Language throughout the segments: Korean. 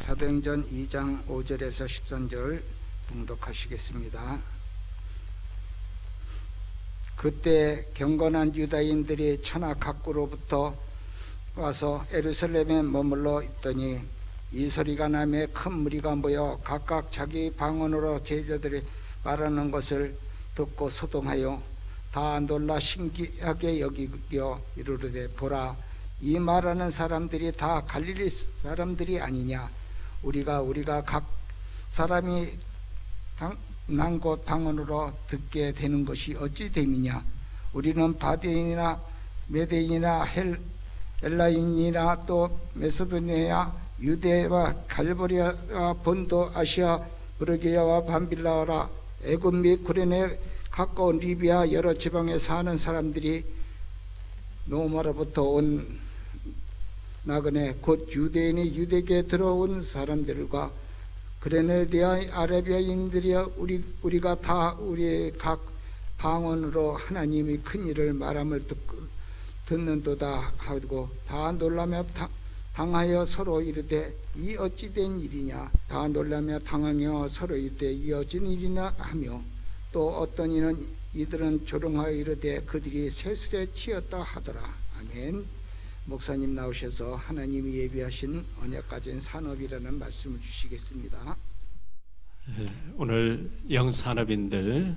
사도행전 2장 5절에서 13절 봉독하시겠습니다. 그때 경건한 유다인들이 천하 각구로부터 와서 예루살렘에 머물러 있더니 이 소리가 나매 큰 무리가 모여 각각 자기 방언으로 제자들이 말하는 것을 듣고 소동하여 다 놀라 신기하게 여기며 이르르되 보라, 이 말하는 사람들이 다 갈릴리 사람들이 아니냐? 우리가 각 사람이 난 곳 방언으로 듣게 되는 것이 어찌 됨이냐? 우리는 바디인이나 메데인이나 엘라인이나 또 메소도니아, 유대와 갈보리아와 본도, 아시아, 브르기아와 밤빌라라, 애굽 및 구레네 가까운 리비아 여러 지방에 사는 사람들이 로마로부터 온 나그네 곧 유대인이 유대계에 들어온 사람들과 그레네디아 아라비아인들이여 우리가 다 우리의 각 방언으로 하나님이 큰 일을 말함을 듣는도다 하고 다 놀라며 당하여 서로 이르되 이 어찌 된 일이냐? 다 놀라며 당하며 서로 이르되 이 어찌 일이냐 하며 또 어떤 이는 이들은 조롱하여 이르되 그들이 세술에 치였다 하더라. 아멘. 목사님 나오셔서 하나님이 예비하신 언약 가진 산업이라는 말씀을 주시겠습니다. 오늘 영산업인들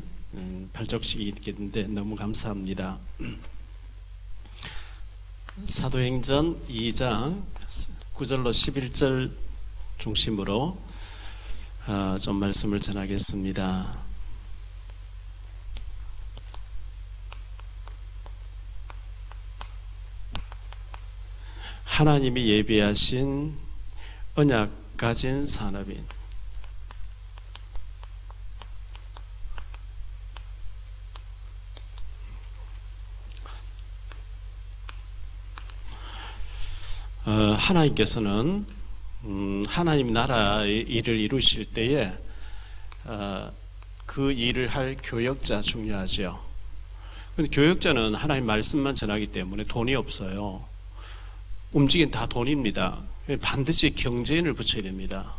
발족식이 있겠는데 너무 감사합니다. 사도행전 2장 9절로 11절 중심으로 좀 말씀을 전하겠습니다. 하나님이 예비하신 언약 가진 산업인. 하나님께서는 하나님 나라의 일을 이루실 때에 그 일을 할 교역자 중요하죠. 근데 교역자는 하나님 말씀만 전하기 때문에 돈이 없어요. 움직이는 다 돈입니다. 반드시 경제인을 붙여야 됩니다.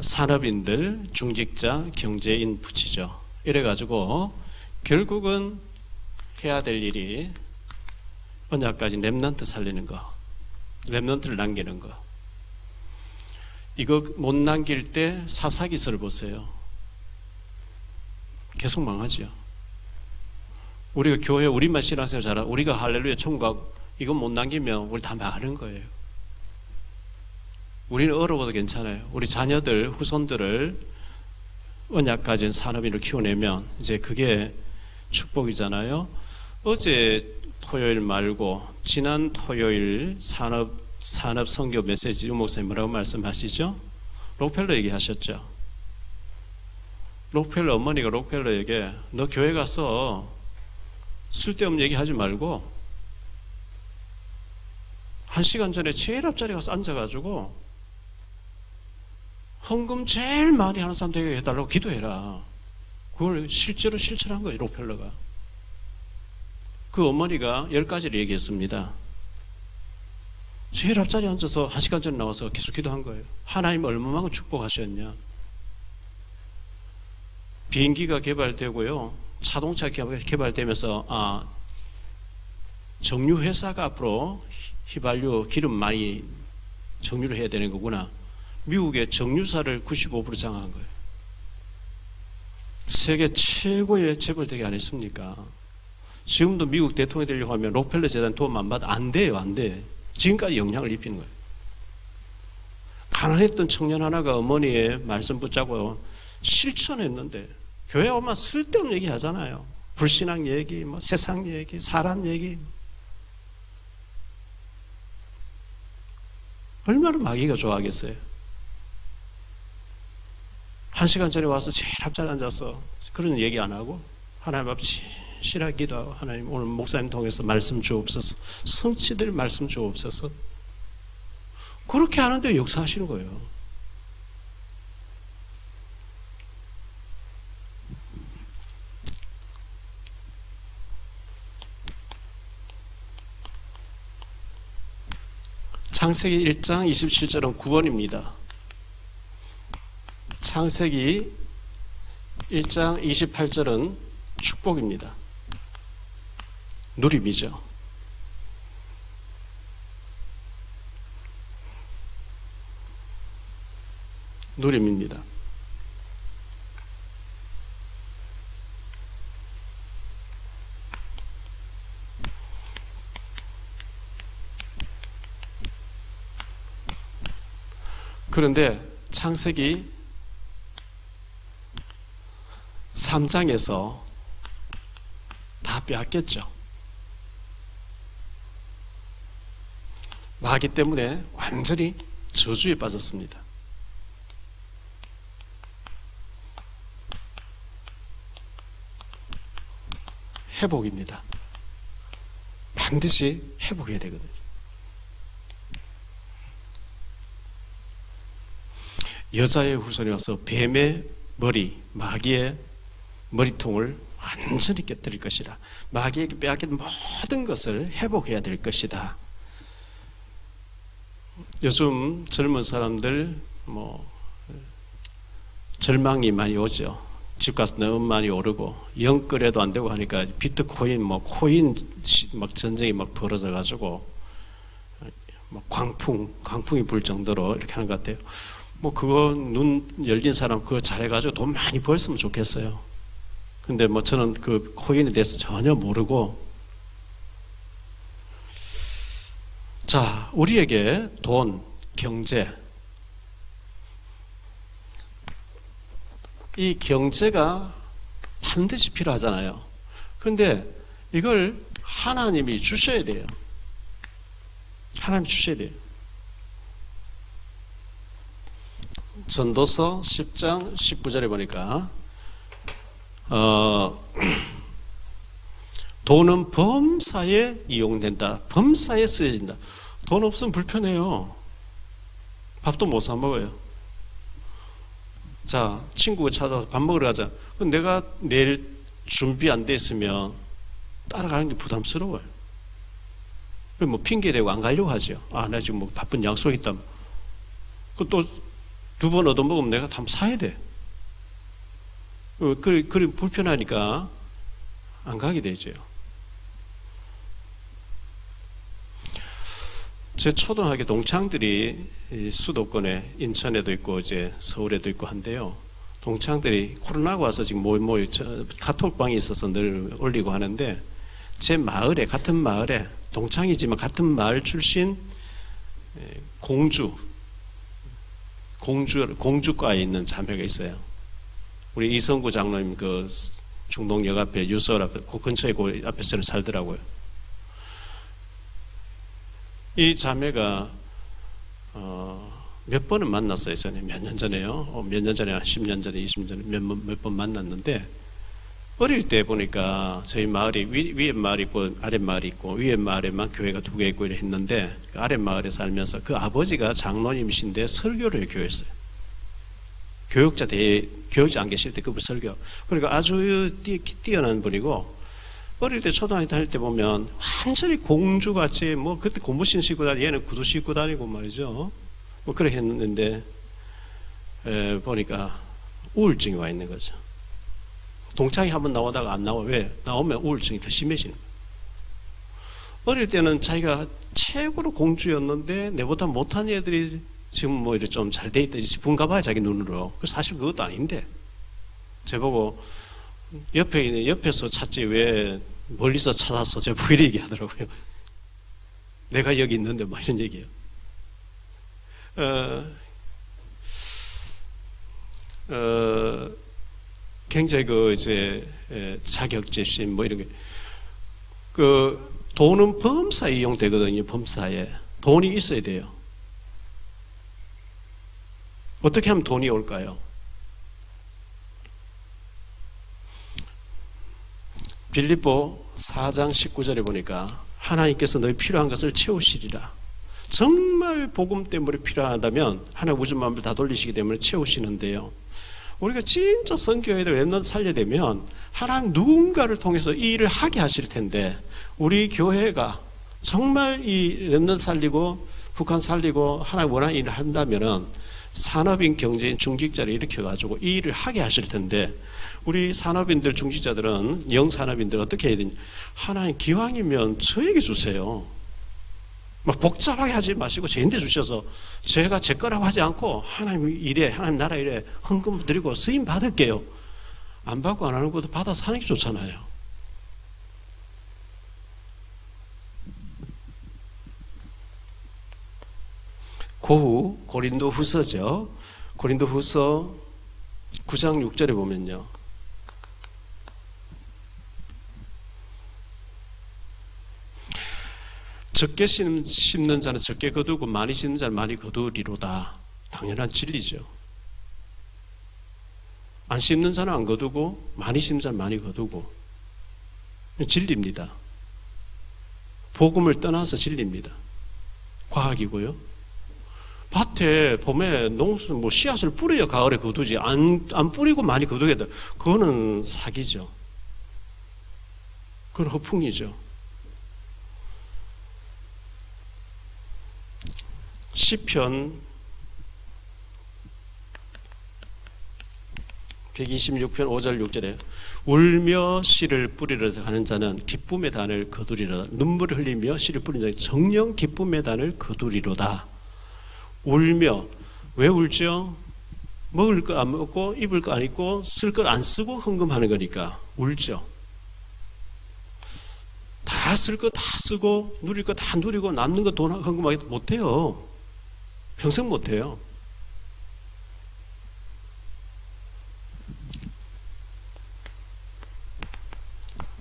산업인들, 중직자, 경제인 붙이죠. 이래가지고 결국은 해야 될 일이 언약까지 렘넌트 살리는 거, 렘넌트를 남기는 거. 이거 못 남길 때 사사기서를 보세요. 계속 망하죠. 우리가 교회 우리만 신앙생활 잘하고 우리가 할렐루야 천국 이거 못 남기면 우리 다 망하는 거예요. 우리는 어려워도 괜찮아요. 우리 자녀들, 후손들을 언약 가진 산업인을 키워내면 이제 그게 축복이잖아요. 어제 토요일 말고 지난 토요일 산업 선교 메시지 유 목사님 뭐라고 말씀하시죠? 록펠러 얘기하셨죠. 록펠러 어머니가 록펠러에게 너 교회 가서 쓸데없는 얘기하지 말고 1시간 전에 제일 앞자리 가서 앉아가지고 헌금 제일 많이 하는 사람 되게 해달라고 기도해라. 그걸 실제로 실천한 거예요. 록펠러가. 그 어머니가 10가지를 얘기했습니다. 제일 앞자리에 앉아서 1시간 전에 나와서 계속 기도한 거예요. 하나님 얼마만큼 축복하셨냐. 비행기가 개발되고요, 자동차 개발되면서 정유회사가 앞으로 휘발유 기름 많이 정유를 해야 되는 거구나. 미국의 정유사를 95% 장악한 거예요. 세계 최고의 재벌되게 안 했습니까? 지금도 미국 대통령이 되려고 하면 록펠러 재단 도움 안 받아. 안 돼요. 안 돼. 지금까지 영향을 입히는 거예요. 가난했던 청년 하나가 어머니의 말씀 붙잡고 실천했는데 교회 오면 쓸데없는 얘기 하잖아요. 불신앙 얘기, 뭐 세상 얘기, 사람 얘기. 얼마나 마귀가 좋아하겠어요. 1시간 전에 와서 제일 앞자리에 앉아서 그런 얘기 안 하고 하나님 앞에 진실하게 기도하고 하나님 오늘 목사님 통해서 말씀 주옵소서, 성취될 말씀 주옵소서. 그렇게 하는데 역사하시는 거예요. 창세기 1장 27절은 구원입니다. 창세기 1장 28절은 축복입니다. 누림이죠. 누림입니다. 그런데 창세기 3장에서 다 빼앗겼죠. 마귀 때문에 완전히 저주에 빠졌습니다. 회복입니다. 반드시 회복해야 되거든요. 여자의 후손이 와서 뱀의 머리, 마귀의 머리통을 완전히 깨뜨릴 것이다. 마귀에게 빼앗긴 모든 것을 회복해야 될 것이다. 요즘 젊은 사람들 절망이 많이 오죠. 집값 너무 많이 오르고 영끌에도 안 되고 하니까 비트코인 코인 막 전쟁이 막 벌어져 가지고 광풍이 불 정도로 이렇게 하는 것 같아요. 그거 눈 열린 사람 그거 잘해가지고 돈 많이 벌었으면 좋겠어요. 근데 저는 그 코인에 대해서 전혀 모르고, 자, 우리에게 돈, 경제, 이 경제가 반드시 필요하잖아요. 그런데 이걸 하나님이 주셔야 돼요. 하나님이 주셔야 돼요. 전도서 10장 19절에 보니까 돈은 범사에 이용된다. 범사에 쓰여진다. 돈 없으면 불편해요. 밥도 못 사 먹어요. 자, 친구가 찾아와서 밥 먹으러 가자. 그럼 내가 내일 준비 안 돼 있으면 따라가는 게 부담스러워요. 핑계 대고 안 가려고 하죠. 나 지금 바쁜 약속이 있다. 또 두 번 얻어먹으면 내가 다 사야 돼. 그래 불편하니까 안 가게 되죠. 제 초등학교 동창들이 수도권에 인천에도 있고 이제 서울에도 있고 한데요. 동창들이 코로나가 와서 지금 카톡방이 있어서 늘 올리고 하는데, 제 마을에, 같은 마을에, 동창이지만 같은 마을 출신 공주과에 있는 자매가 있어요. 우리 이성구 장로님 그 중동역 앞에 유서울 앞에 그 근처에 그 앞에서 살더라고요. 이 자매가 몇 번은 만났어요. 전에 몇 년 전에요. 몇 년 전에, 한 10년 전에, 20년 전에 몇 번 만났는데, 어릴 때 보니까 저희 마을이 위에 마을이 있고 아래 마을이 있고, 위에 마을에만 교회가 2개 있고 이래 했는데, 아래 마을에 살면서 그 아버지가 장로님이신데 설교를 교회했어요. 교육자 안 계실 때 그분 설교. 그러니까 아주 뛰어난 분이고, 어릴 때 초등학교 다닐 때 보면 완전히 공주같이 그때 고무신 신고 다니고 얘는 구두 신고 다니고 말이죠. 그래 했는데 보니까 우울증이 와 있는 거죠. 동창이 한번 나오다가 안 나와. 왜? 나오면 우울증이 더 심해지는 거예요. 어릴 때는 자기가 최고로 공주였는데 내보다 못한 애들이 지금 이렇게 좀 잘 돼 있다 싶은가 봐요, 자기 눈으로. 사실 그것도 아닌데. 저보고 옆에서 찾지 왜 멀리서 찾아서 제 부인이 얘기하더라고요. 내가 여기 있는데 이런 얘기예요. 굉장히 자격지심 이런 게, 돈은 범사에 이용되거든요. 범사에 돈이 있어야 돼요. 어떻게 하면 돈이 올까요? 빌립보 4장 19절에 보니까 하나님께서 너희 필요한 것을 채우시리라. 정말 복음 때문에 필요하다면 하나님 우주 만물 다 돌리시기 때문에 채우시는데요. 우리가 진짜 선교회를 랩넌트 살려야 되면 하나님 누군가를 통해서 이 일을 하게 하실 텐데, 우리 교회가 정말 이 랩넌트 살리고 북한 살리고 하나님 원하는 일을 한다면은 산업인, 경제인, 중직자를 일으켜가지고 이 일을 하게 하실 텐데, 우리 산업인들, 중직자들은, 영산업인들 어떻게 해야 되냐. 하나님 기왕이면 저에게 주세요. 막 복잡하게 하지 마시고 저한테 주셔서 제가 제 거라고 하지 않고 하나님 일에, 하나님 나라 일에 헌금 드리고 쓰임 받을게요. 안 받고 안 하는 것도 받아서 하는 게 좋잖아요. 고후 고린도 후서죠. 고린도 후서 9장 6절에 보면요. 적게 심는 자는 적게 거두고 많이 심는 자는 많이 거두리로다. 당연한 진리죠. 안 심는 자는 안 거두고 많이 심는 자는 많이 거두고. 진리입니다. 복음을 떠나서 진리입니다. 과학이고요. 밭에 봄에 농사 씨앗을 뿌려야 가을에 거두지, 안 뿌리고 많이 거두겠다. 그거는 사기죠. 그건 허풍이죠. 시편 126편 5절 6절에 울며 씨를 뿌리러 가는 자는 기쁨의 단을 거두리로다. 눈물을 흘리며 씨를 뿌리는 자는 정녕 기쁨의 단을 거두리로다. 울며, 왜 울죠? 먹을 거 안 먹고 입을 거 안 입고 쓸 걸 안 쓰고 헌금하는 거니까 울죠. 다 쓸 거 다 쓰고 누릴 거 다 누리고 남는 거 돈 헌금하기 못해요. 평생 못해요.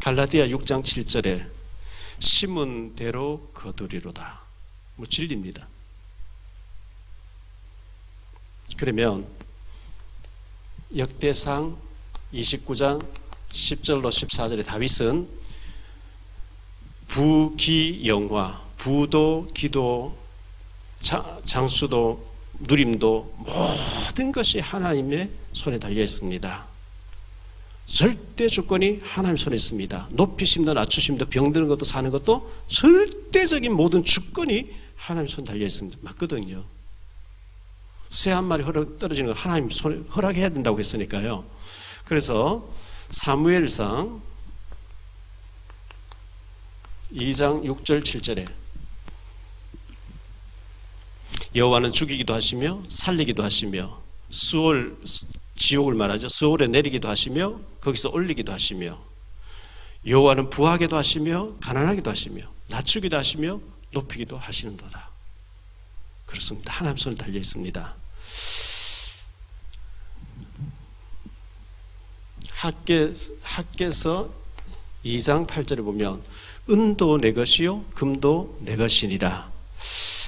갈라디아 6장 7절에 심은 대로 거두리로다. 뭐 진리입니다. 그러면 역대상 29장 10절로 14절에 다윗은 부기영화, 부도, 기도, 장수도, 누림도 모든 것이 하나님의 손에 달려 있습니다. 절대 주권이 하나님 손에 있습니다. 높이심도 낮추심도 병드는 것도 사는 것도 절대적인 모든 주권이 하나님 손에 달려 있습니다. 맞거든요. 새 한 마리 떨어지는 거 하나님 손에 허락해야 된다고 했으니까요. 그래서 사무엘상 2장 6절 7절에 여호와는 죽이기도 하시며 살리기도 하시며 지옥을 말하죠. 수월에 내리기도 하시며 거기서 올리기도 하시며 여호와는 부하게도 하시며 가난하기도 하시며 낮추기도 하시며 높이기도 하시는도다. 그렇습니다. 하나님 손에 달려 있습니다. 학개서 2장 8절에 보면 은도 내 것이요 금도 내 것이니라.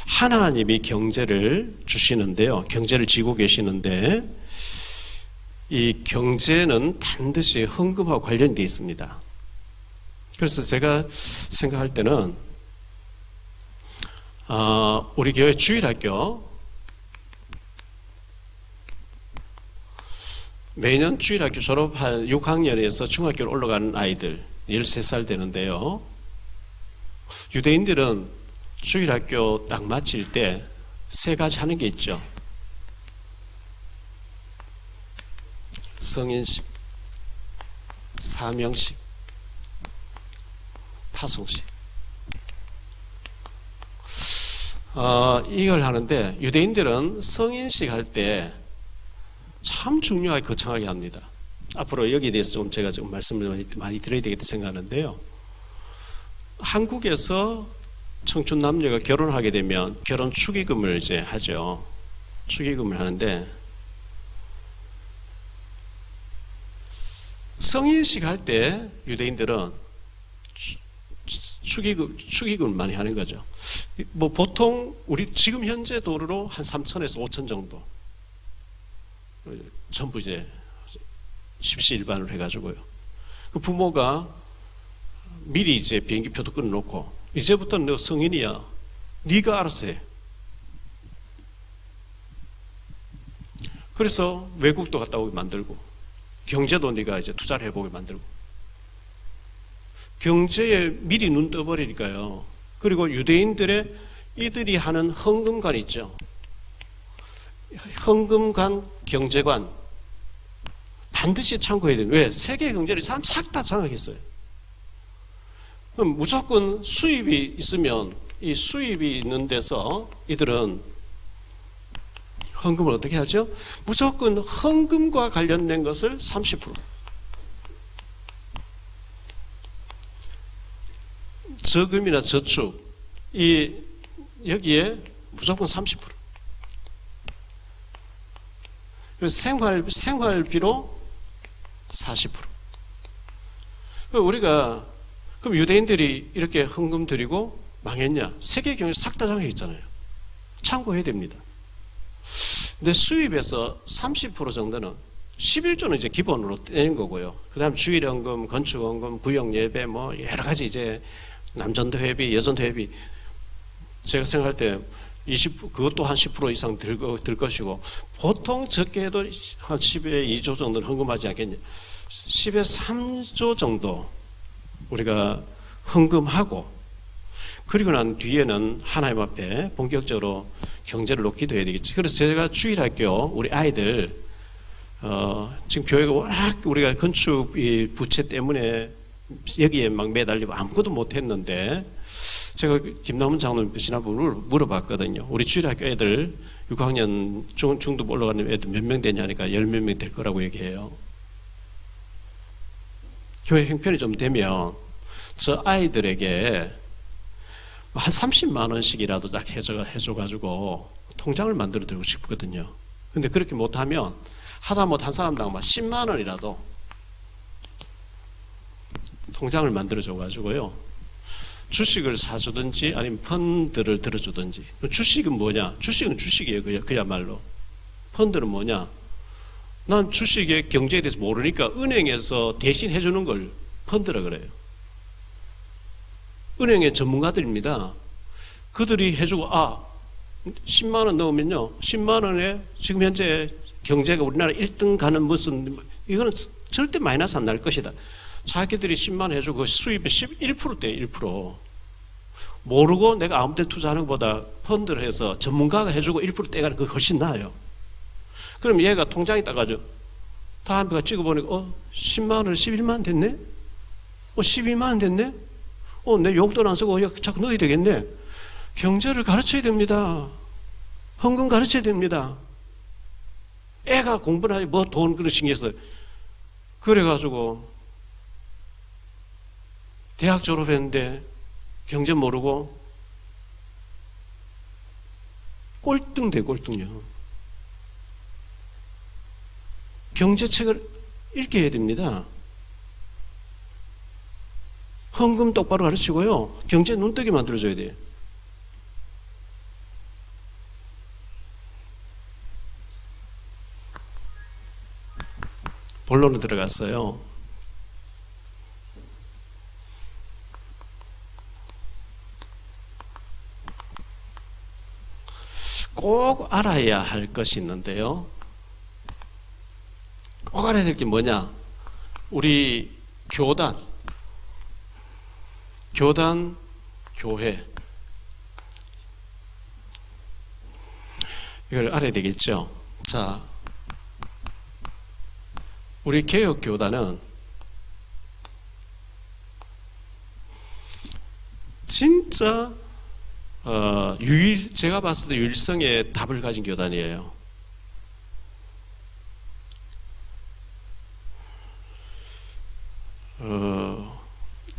하나님이 경제를 주시는데요. 경제를 지고 계시는데 이 경제는 반드시 헌금하고 관련되어 있습니다. 그래서 제가 생각할 때는 우리 교회 주일학교 매년 주일학교 졸업한 6학년에서 중학교로 올라가는 아이들 13살 되는데요. 유대인들은 주일학교 딱 마칠 때 세 가지 하는 게 있죠. 성인식, 사명식, 파송식. 이걸 하는데 유대인들은 성인식 할 때 참 중요하게 거창하게 합니다. 앞으로 여기에 대해서 좀 제가 좀 말씀을 많이 드려야 되겠다 생각하는데요. 한국에서 청춘 남녀가 결혼하게 되면 결혼 축의금을 이제 하죠. 축의금을 하는데 성인식 할 때 유대인들은 축의금을 많이 하는 거죠. 뭐 보통 우리 지금 현재 돈으로 한 3천에서 5천 정도 전부 이제 십시일반으로 해가지고요. 그 부모가 미리 이제 비행기표도 끊어놓고 이제부터는 너 성인이야. 네가 알아서 해. 그래서 외국도 갔다 오게 만들고 경제도 네가 이제 투자를 해보게 만들고 경제에 미리 눈 떠버리니까요. 그리고 유대인들의 이들이 하는 헌금관 있죠. 헌금관, 경제관 반드시 참고해야 돼요. 왜? 세계 경제를 사람 싹 다 장악했어요. 그럼 무조건 수입이 있으면 이 수입이 있는 데서 이들은 헌금을 어떻게 하죠? 무조건 헌금과 관련된 것을 30%. 저금이나 저축, 여기에 무조건 30%. 그리고 생활비로 40%. 우리가, 그럼 유대인들이 이렇게 헌금 드리고 망했냐? 세계 경제 싹 다 장악했잖아요. 참고해야 됩니다. 근데 수입에서 30% 정도는 11조는 이제 기본으로 떼는 거고요. 그 다음 주일헌금, 건축헌금, 구역예배, 뭐 여러 가지 이제 남전도 회비, 여전도 회비. 제가 생각할 때 그것도 한 10% 이상 들 것이고, 보통 적게 해도 한 10에 2조 정도는 헌금하지 않겠냐. 10에 3조 정도 우리가 헌금하고, 그리고 난 뒤에는 하나님 앞에 본격적으로 경제를 놓기도 해야 되겠지. 그래서 제가 주일학교 우리 아이들 지금 교회가 워낙 우리가 건축 부채 때문에 여기에 막 매달리고 아무것도 못했는데, 제가 김남훈 장로님 지난번에 물어봤거든요. 우리 주일학교 애들 6학년 중등 올라가는 애들 몇 명 되냐니까 10몇 명 될 거라고 얘기해요. 교회 형편이 좀 되면 저 아이들에게 한 30만 원씩이라도 딱 해줘가지고 통장을 만들어 드리고 싶거든요. 근데 그렇게 못하면 하다못 한 사람당 막 10만 원이라도 통장을 만들어 줘가지고요, 주식을 사주든지 아니면 펀드를 들어주든지. 주식은 뭐냐? 주식은 주식이에요. 그야말로. 펀드는 뭐냐? 난 주식의 경제에 대해서 모르니까 은행에서 대신 해주는 걸 펀드라 그래요. 은행의 전문가들입니다. 그들이 해주고, 10만 원 넣으면요, 10만 원에 지금 현재 경제가 우리나라 1등 가는 무슨, 이거는 절대 마이너스 안 날 것이다. 자기들이 10만 원 해주고 수입의 1%대 1%. 모르고 내가 아무 데 투자하는 것보다 펀드를 해서 전문가가 해주고 1% 떼가는 그게 훨씬 나아요. 그럼 얘가 통장에 따가지고 다음에 찍어보니까 10만 원 11만 원 됐네? 12만 원 됐네? 내 용돈 안 쓰고 자꾸 넣어야 되겠네? 경제를 가르쳐야 됩니다. 헌금 가르쳐야 됩니다. 애가 공부를 하지 뭐 돈 그런 신경 써요. 그래가지고 대학 졸업했는데 경제 모르고 꼴등돼, 꼴등요. 경제책을 읽게 해야 됩니다. 헌금 똑바로 가르치고요, 경제 눈뜨게 만들어줘야 돼요. 본론으로 들어갔어요. 꼭 알아야 할 것이 있는데요. 꼭 알아야 될 게 뭐냐? 우리 교단, 교회, 이걸 알아야 되겠죠. 자, 우리 개혁교단은 진짜 제가 봤을 때 유일성의 답을 가진 교단이에요.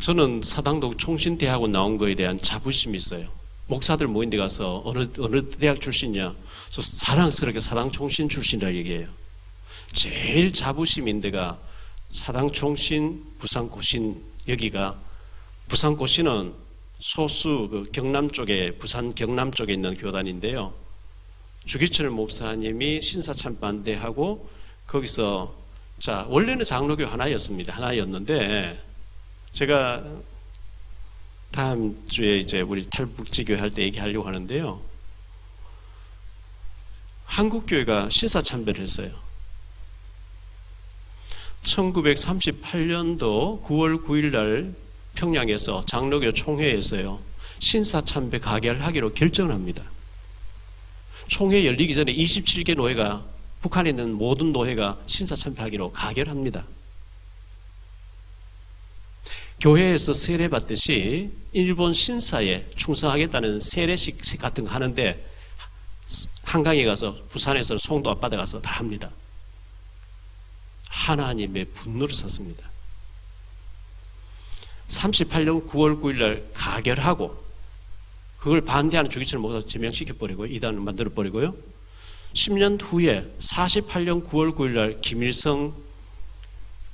저는 사당동 총신대학원 나온 거에 대한 자부심이 있어요. 목사들 모인 데 가서 어느 대학 출신이냐? 저 자랑스럽게 사당 총신 출신이라 얘기해요. 제일 자부심 있는 데가 사당 총신, 부산 고신. 여기가 부산 고신은 소수 경남 쪽에, 부산 경남 쪽에 있는 교단인데요. 주기철 목사님이 신사참반대하고 거기서, 자, 원래는 장로교 하나였는데 제가 다음 주에 이제 우리 탈북지교회 할 때 얘기하려고 하는데요. 한국교회가 신사참배를 했어요. 1938년도 9월 9일 날 평양에서 장로교 총회에서요, 신사참배 가결하기로 결정을 합니다. 총회 열리기 전에 27개 노회가, 북한에 있는 모든 노회가 신사참배하기로 가결합니다. 교회에서 세례 받듯이 일본 신사에 충성하겠다는 세례식 같은 거 하는데 한강에 가서, 부산에서 송도 앞바다 가서 다 합니다. 하나님의 분노를 샀습니다. 38년 9월 9일 날 가결하고, 그걸 반대하는 주기철 목사 제명시켜버리고요. 이단을 만들어버리고요. 10년 후에 48년 9월 9일 날 김일성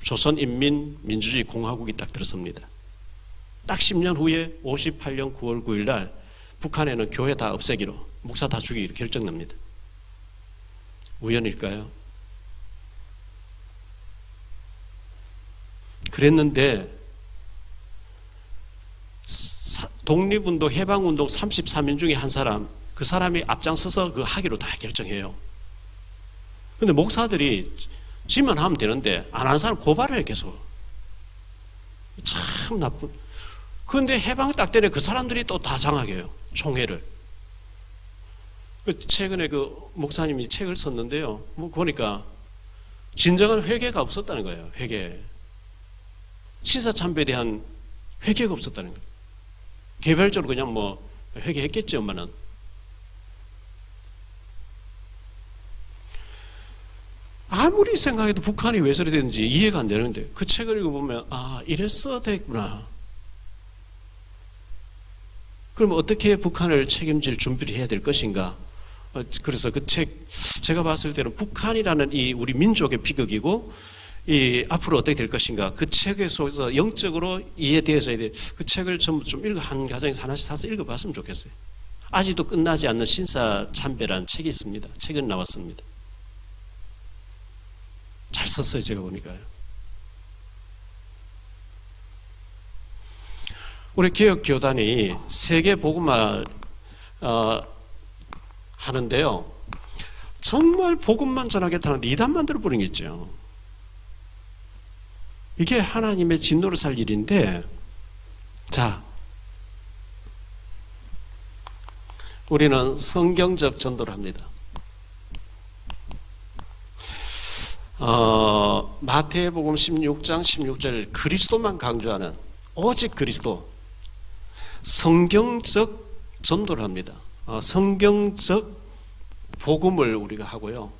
조선인민민주주의 공화국이 딱 들어섭니다. 딱 10년 후에 58년 9월 9일 날 북한에는 교회 다 없애기로, 목사 다 죽이기로 결정납니다. 우연일까요? 그랬는데 독립운동, 해방운동 33인 중에 한 사람, 그 사람이 앞장서서 그 하기로 다 결정해요. 근데 목사들이 지만 하면 되는데 안 하는 사람 고발해요, 계속. 참 나쁜. 그런데 해방 딱 때문에 그 사람들이 또 다 장악해요, 총회를. 최근에 그 목사님이 책을 썼는데요. 뭐 보니까 진정한 회개가 없었다는 거예요, 회개. 신사참배에 대한 회개가 없었다는 거예요. 개별적으로 그냥 뭐 회개했겠지, 엄마는. 아무리 생각해도 북한이 왜 저래 되는지 이해가 안 되는데, 그 책을 읽어보면 아, 이랬어야 됐구나. 그럼 어떻게 북한을 책임질 준비를 해야 될 것인가? 그래서 그 책, 제가 봤을 때는 북한이라는 이 우리 민족의 비극이고, 이 앞으로 어떻게 될 것인가, 그 책에 속에서 영적으로 이해되어져야 돼. 그 책을 전부 좀 한 가정에서 하나씩 사서 읽어봤으면 좋겠어요. 아직도 끝나지 않는 신사참배라는 책이 있습니다. 책은 나왔습니다. 잘 썼어요, 제가 보니까요. 우리 개혁교단이 세계 복음화 하는데요, 정말 복음만 전하겠다는데 이단 만들어 버린 게 있죠. 이게 하나님의 진노를 살 일인데, 자, 우리는 성경적 전도를 합니다. 마태복음 16장 16절 그리스도만 강조하는, 오직 그리스도, 성경적 전도를 합니다. 성경적 복음을 우리가 하고요,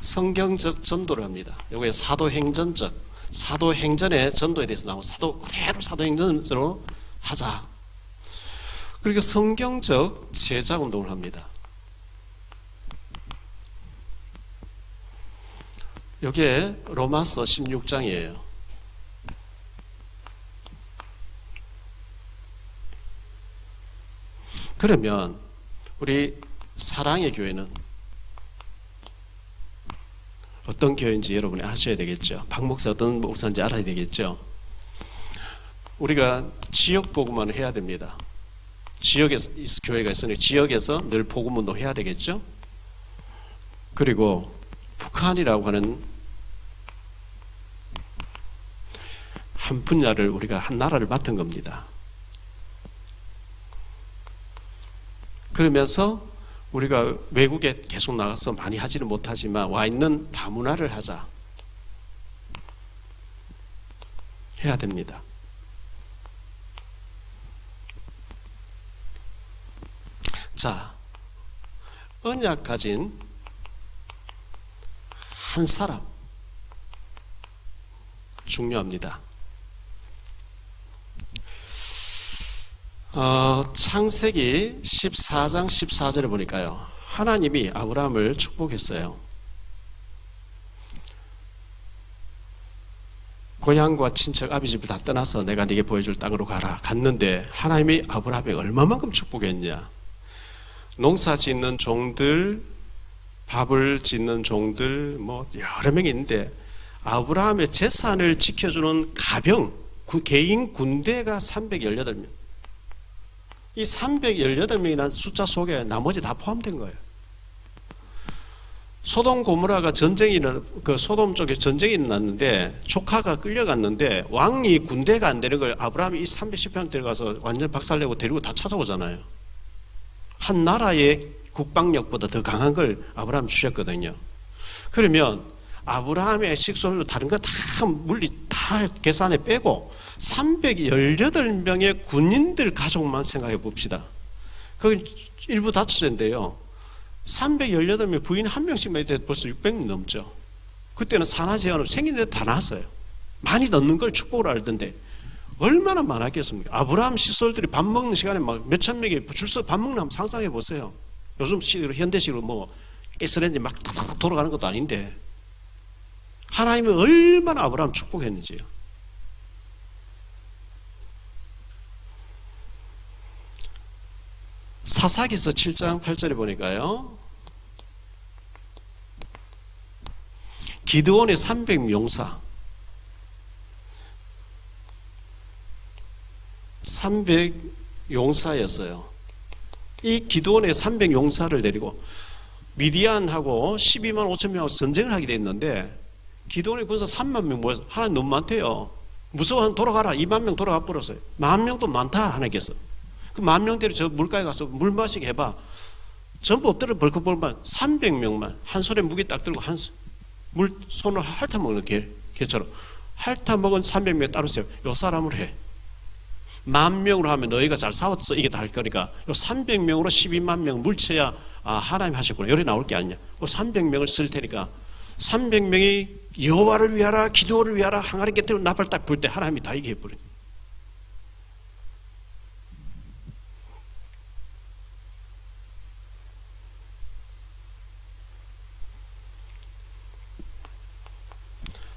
성경적 전도를 합니다. 여기에 사도행전적, 사도행전의 전도에 대해서 나오고, 그대로 사도행전으로 하자. 그리고 성경적 제자운동을 합니다. 여기에 로마서 16장이에요. 그러면 우리 사랑의 교회는 어떤 교회인지 여러분이 아셔야 되겠죠. 박 목사 어떤 목사인지 알아야 되겠죠. 우리가 지역 복음만 해야 됩니다. 지역에서 교회가 있으니 지역에서 늘 복음 운동 해야 되겠죠. 그리고 북한이라고 하는 한 분야를, 우리가 한 나라를 맡은 겁니다. 그러면서 우리가 외국에 계속 나가서 많이 하지는 못하지만 와 있는 다문화를 하자, 해야 됩니다. 자, 언약 가진 한 사람 중요합니다. 창세기 14장 14절에 보니까요, 하나님이 아브라함을 축복했어요. 고향과 친척 아비 집을 다 떠나서 내가 네게 보여줄 땅으로 가라. 갔는데 하나님이 아브라함에게 얼마만큼 축복했냐. 농사 짓는 종들, 밥을 짓는 종들, 뭐 여러 명이 있는데 아브라함의 재산을 지켜주는 가병, 그 개인 군대가 318명. 이 318명이라는 숫자 속에 나머지 다 포함된 거예요. 소돔 고모라가 그 소돔 쪽에 전쟁이 일어났는데 조카가 끌려갔는데 왕이 군대가 안 되는 걸 아브라함이 이 310편 데려가서 완전 박살내고 데리고 다 찾아오잖아요. 한 나라의 국방력보다 더 강한 걸 아브라함 주셨거든요. 그러면 아브라함의 식솔로 다른 거 다 물리 다 계산에 빼고 318명의 군인들 가족만 생각해 봅시다. 그 일부 다처제인데요. 318명 부인 한 명씩만 해도 벌써 600명 넘죠. 그때는 산하 제한으로 생긴 데도 다 나왔어요. 많이 넣는 걸 축복으로 알던데 얼마나 많았겠습니까? 아브라함 시솔들이 밥 먹는 시간에 막 몇천 명이 줄서 밥 먹는 한번 상상해 보세요. 요즘 식으로 현대식으로 뭐 가스레인지 막 탁탁 돌아가는 것도 아닌데 하나님은 얼마나 아브라함 축복했는지요. 사사기서 7장 8절에 보니까요. 기드온의 300용사 300용사였어요. 이 기드온의 300용사를 데리고 미디안하고 12만 5천 명하고 전쟁을 하게 됐는데 기드온의 군사 3만 명 모여서 하나님 너무 많대요. 무서워 돌아가라. 2만 명 돌아가 버렸어요. 10,000명도 많다 하나님께서. 그 10,000명대로 저 물가에 가서 물 마시게 해봐. 전부 엎드려 벌컥벌컥 300명만 한 손에 무게 딱 들고 물 손을 핥아 먹는 개처럼 핥아 먹은 300명 따로 세요. 요 사람을 해. 10,000명으로 하면 너희가 잘 싸워서 이기다 할 거니까 요 300명으로 12만 명 물쳐야 하나님 하셨구나. 요리 나올 게 아니냐. 300명을 쓸 테니까 300명이 여호와를 위하라 기도를 위하라 항아리 곁으로 나팔 딱 불 때 하나님이 다 이기게 해버려요.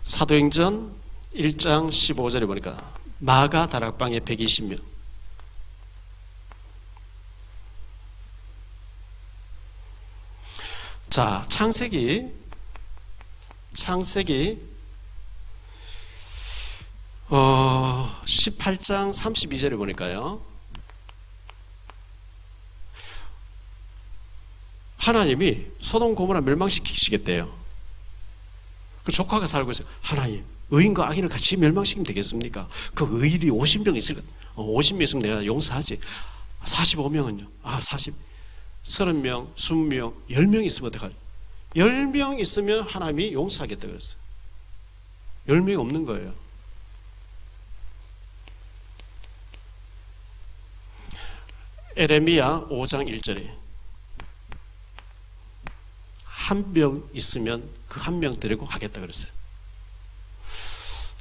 사도행전 1장 15절에 보니까 마가 다락방에 120명. 자, 창세기 18장 32절에 보니까요. 하나님이 소돔 고모라 멸망시키시겠대요. 그 조카가 살고 있어요. 하나님, 의인과 악인을 같이 멸망시키면 되겠습니까? 그 의인이 50명 있을까? 50명 있으면 내가 용서하지. 45명은요? 30명, 20명, 10명 있으면 어떡할? 10명 있으면 하나님이 용서하겠다 그랬어요. 10명이 없는 거예요. 에레미야 5장 1절에 한 명 있으면 그 한 명 데리고 하겠다 그랬어요.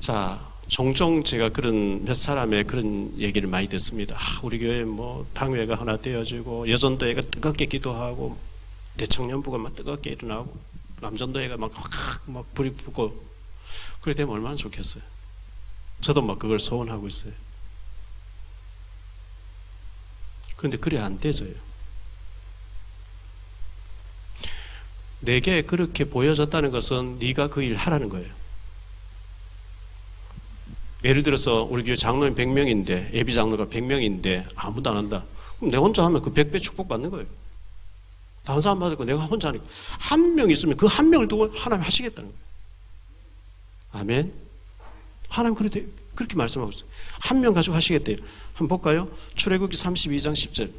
자, 종종 제가 그런 몇 사람의 그런 얘기를 많이 듣습니다. 우리 교회 뭐 당회가 하나 되어지고 여전도회가 뜨겁게 기도하고 대청년부가 막 뜨겁게 일어나고 남전도회가 막 불이 붙고 그래 되면 얼마나 좋겠어요. 저도 막 그걸 소원하고 있어요. 그런데 그래 안 되져요. 내게 그렇게 보여졌다는 것은 네가 그 일 하라는 거예요. 예를 들어서 우리 교회 장로님 100명인데 예비 장로가 100명인데 아무도 안 한다. 그럼 내가 혼자 하면 그 100배 축복받는 거예요. 다른 사람 받을 거 내가 혼자 하니까 한 명 있으면 그 한 명을 두고 하나님 하시겠다는 거예요. 아멘. 하나님 그렇게 말씀하고 있어요. 한 명 가지고 하시겠대요. 한번 볼까요? 출애굽기 32장 10절.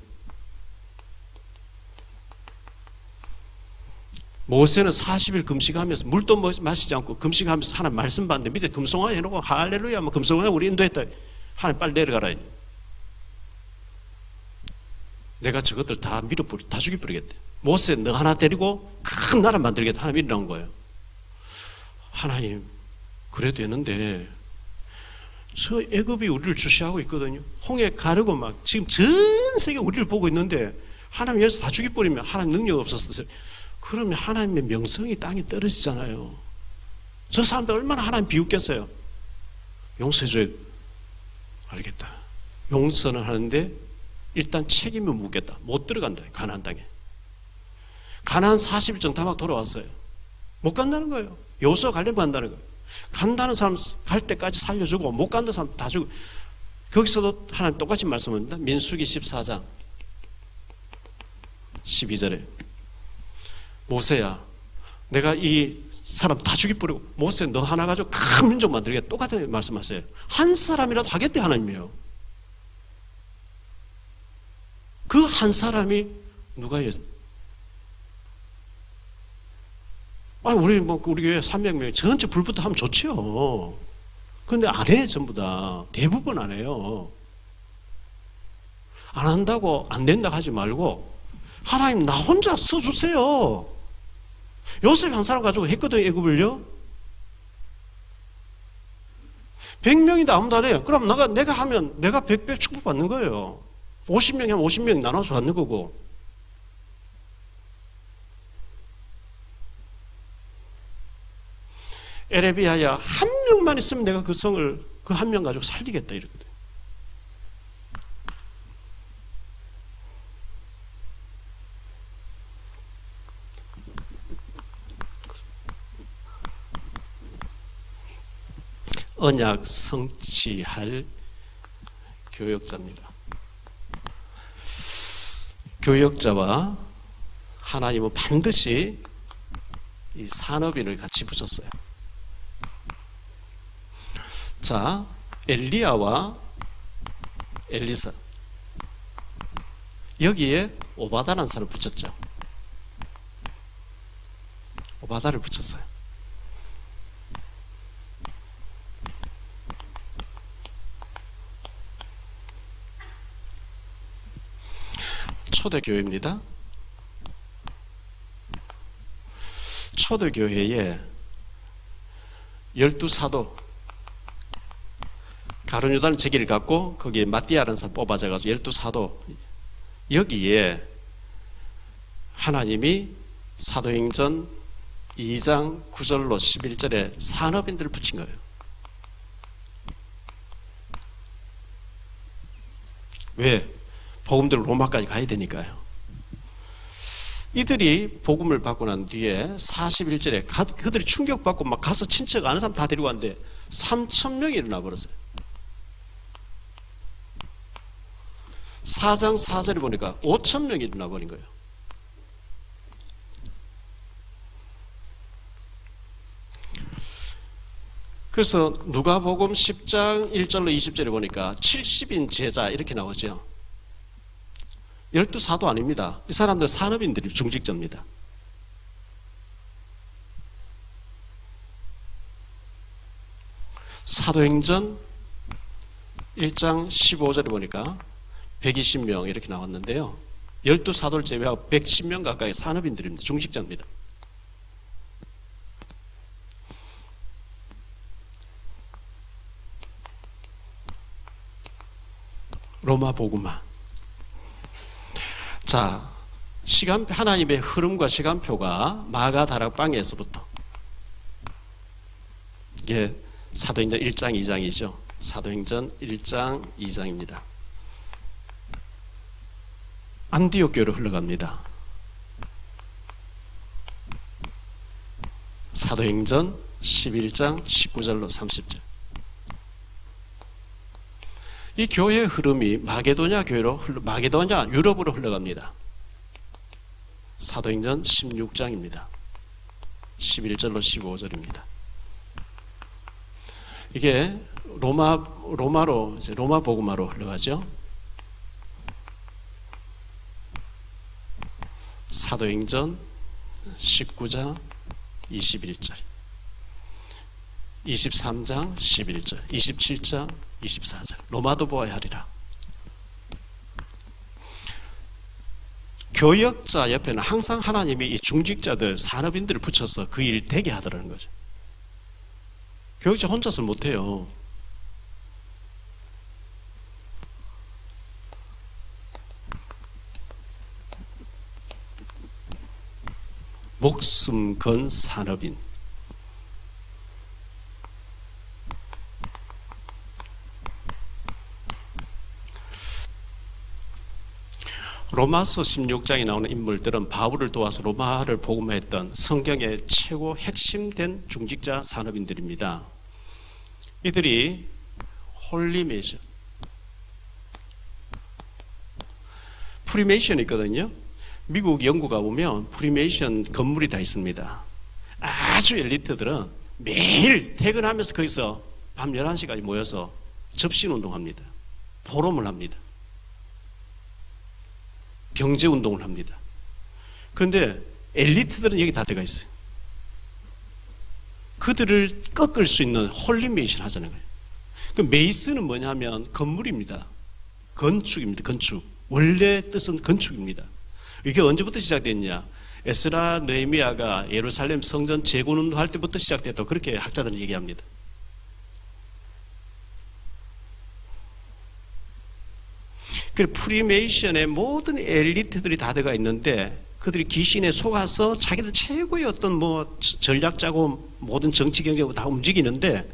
모세는 40일 금식하면서 물도 마시지 않고 금식하면서 하나님 말씀 받는데 밑에 금송아지 해놓고 할렐루야 뭐 금송아지 우리 인도했다. 하나님 빨리 내려가라. 내가 저것들 다 다 죽여버리겠대. 모세 너 하나 데리고 큰 나라 만들겠다. 하나님 일어난 거예요. 하나님 그래도 되는데 저 애굽이 우리를 주시하고 있거든요. 홍해 가르고 막 지금 전 세계 우리를 보고 있는데 하나님 여기서 다 죽여버리면 하나님 능력 없었어요. 그러면 하나님의 명성이 땅에 떨어지잖아요. 저 사람들 얼마나 하나님 비웃겠어요. 용서해줘요. 알겠다. 용서는 하는데 일단 책임을 묻겠다. 못 들어간다. 가나안 땅에. 가나안 40일 정도 막 돌아왔어요. 못 간다는 거예요. 여호수아 가려고 한다는 거예요. 간다는 사람 갈 때까지 살려주고 못 간다는 사람 다 주고. 거기서도 하나님 똑같이 말씀합니다. 민수기 14장 12절에 모세야 내가 이 사람 다 죽여버리고 모세 너 하나 가지고 큰 민족 만들게 똑같은 말씀하세요. 한 사람이라도 하겠대 하나님이요. 그 한 사람이 누가예요? 우리 우리 교회 300명 전체 불부터 하면 좋지요. 그런데 안 해, 전부 다. 대부분 안 해요. 안 한다고 안 된다고 하지 말고 하나님 나 혼자 써주세요. 요셉 한 사람 가지고 했거든요, 애굽을요. 100명이다 아무도 안 해요. 그럼 내가 하면 내가 100배 축복받는 거예요. 50명이 하면 50명 나눠서 받는 거고. 에레비야야 한 명만 있으면 내가 그 성을 그 한 명 가지고 살리겠다 이러거든. 언약 성취할 교역자입니다. 교역자와 하나님은 반드시 이 산업인을 같이 붙였어요. 자, 엘리야와 엘리사 여기에 오바다라는 사람을 붙였죠. 오바다를 붙였어요. 초대교회입니다. 초대교회에 12사도 가룟 요단 제기를 갖고 거기에 마띠아라는 사람 뽑아져가지고 12사도 여기에 하나님이 사도행전 2장 9절로 11절에 산업인들을 붙인 거예요. 왜? 복음대로 로마까지 가야 되니까요. 이들이 복음을 받고 난 뒤에 41절에 그들이 충격받고 막 가서 친척 아는 사람 다 데리고 왔는데 3,000명이 일어나 버렸어요. 4장 4절에 보니까 5,000명이 일어나 버린 거예요. 그래서 누가복음 10장 1절로 20절에 보니까 70인 제자 이렇게 나오죠. 12사도 아닙니다. 이 사람들 산업인들이 중직자입니다. 사도행전 1장 15절에 보니까 120명 이렇게 나왔는데요. 12사도를 제외하고 110명 가까이 산업인들입니다. 중직자입니다. 로마 복음화. 자, 하나님의 흐름과 시간표가 마가 다락방에서부터 이게 사도행전 1장 2장이죠. 사도행전 1장 2장입니다. 안디옥 교회로 흘러갑니다. 사도행전 11장 19절로 30절. 이 교회의 흐름이 마게도냐 유럽으로 흘러갑니다. 사도행전 16장입니다. 11절로 15절입니다. 이게 로마로 이제 로마 복음화로 흘러가죠. 사도행전 19장 21절, 23장 11절, 27장 24절. 로마도 보아야 하리라. 교역자 옆에는 항상 하나님이 이 중직자들, 산업인들을 붙여서 그 일 되게 하더라는 거죠. 교역자 혼자서 못해요. 목숨 건 산업인. 로마서 16장에 나오는 인물들은 바울을 도와서 로마를 복음화했던 성경의 최고 핵심된 중직자 산업인들입니다. 이들이 홀리메이션, 프리메이션이 있거든요. 미국 연구가 보면 프리메이션 건물이 다 있습니다. 아주 엘리트들은 매일 퇴근하면서 거기서 밤 11시까지 모여서 접신운동합니다. 포럼을 합니다. 경제운동을 합니다. 그런데 엘리트들은 여기 다 들어가 있어요. 그들을 꺾을 수 있는 홀리메이션 하자는 거예요. 그 메이슨은 뭐냐면 건물입니다. 건축입니다. 건축. 원래 뜻은 건축입니다. 이게 언제부터 시작됐냐? 에스라 느헤미야가 예루살렘 성전 재건운동 할 때부터 시작됐다고 그렇게 학자들은 얘기합니다. 그 프리메이션의 모든 엘리트들이 다 들어가 있는데 그들이 귀신에 속아서 자기들 최고의 어떤 뭐 전략 짜고 모든 정치 경제고 다 움직이는데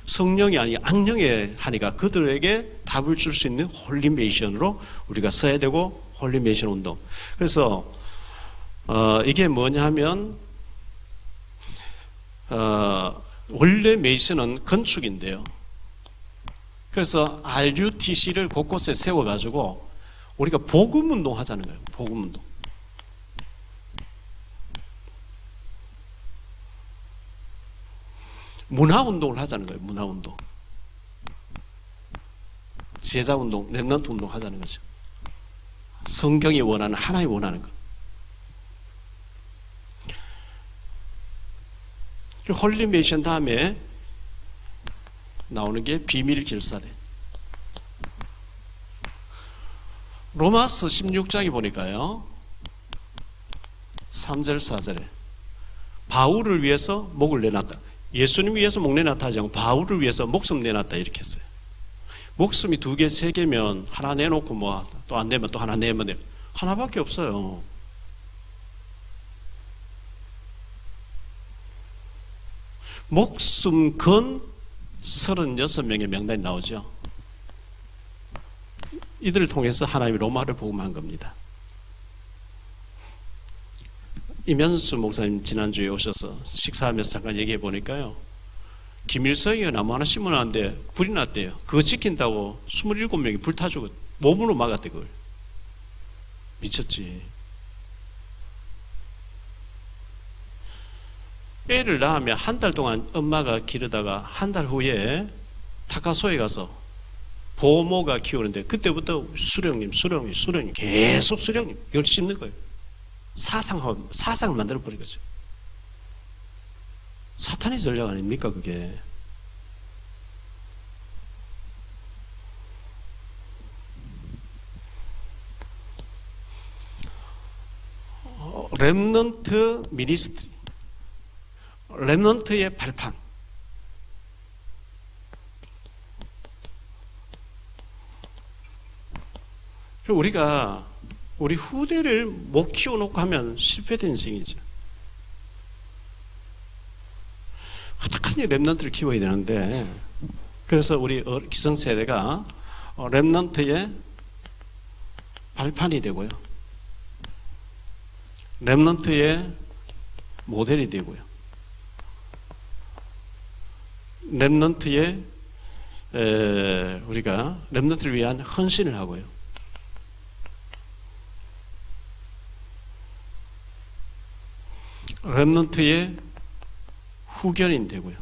성령이 아니라 악령에 하니까 그들에게 답을 줄 수 있는 홀리메이션으로 우리가 써야 되고 홀리메이션 운동. 그래서 이게 뭐냐 하면 원래 메이션은 건축인데요. 그래서 RUTC를 곳곳에 세워가지고 우리가 복음운동 하자는 거예요. 복음운동. 문화운동을 하자는 거예요. 문화운동. 제자운동, 렘넌트 운동 하자는 거죠. 성경이 원하는, 하나님이 원하는 것. 홀리메이션 다음에 나오는 게 비밀 결사대. 로마서 16장에 보니까요. 3절 4절에 바울을 위해서 목을 내놨다. 예수님 위해서 목 내놨다 하지 않고 바울을 위해서 목숨 내놨다 이렇게 했어요. 목숨이 2개, 3개면 하나 내놓고 뭐 또 안 되면 또 하나 내면 하나밖에 없어요. 목숨 건 36명의 명단이 나오죠. 이들을 통해서 하나님이 로마를 복음한 겁니다. 이면수 목사님 지난주에 오셔서 식사하면서 잠깐 얘기해 보니까요. 김일성이가 나무 하나 심어놨는데 불이 났대요. 그거 지킨다고 27명이 불타주고 몸으로 막았대 그걸. 미쳤지. 애를 낳으면 한 달 동안 엄마가 기르다가 한 달 후에 타카소에 가서 보모가 키우는데 그때부터 수령님 계속 수령님 이걸 씹는 거예요. 사상을 만들어 버린 거죠. 사탄의 전략 아닙니까 그게. 렘넌트 미니스트리, 렘넌트의 발판. 우리가 우리 후대를 못 키워놓고 하면 실패된 인생이죠. 어떡하니 렘넌트를 키워야 되는데, 그래서 우리 기성세대가 렘넌트의 발판이 되고요. 렘넌트의 모델이 되고요. 렘넌트의 우리가 렘넌트를 위한 헌신을 하고요. 렘넌트의 후견인 되고요.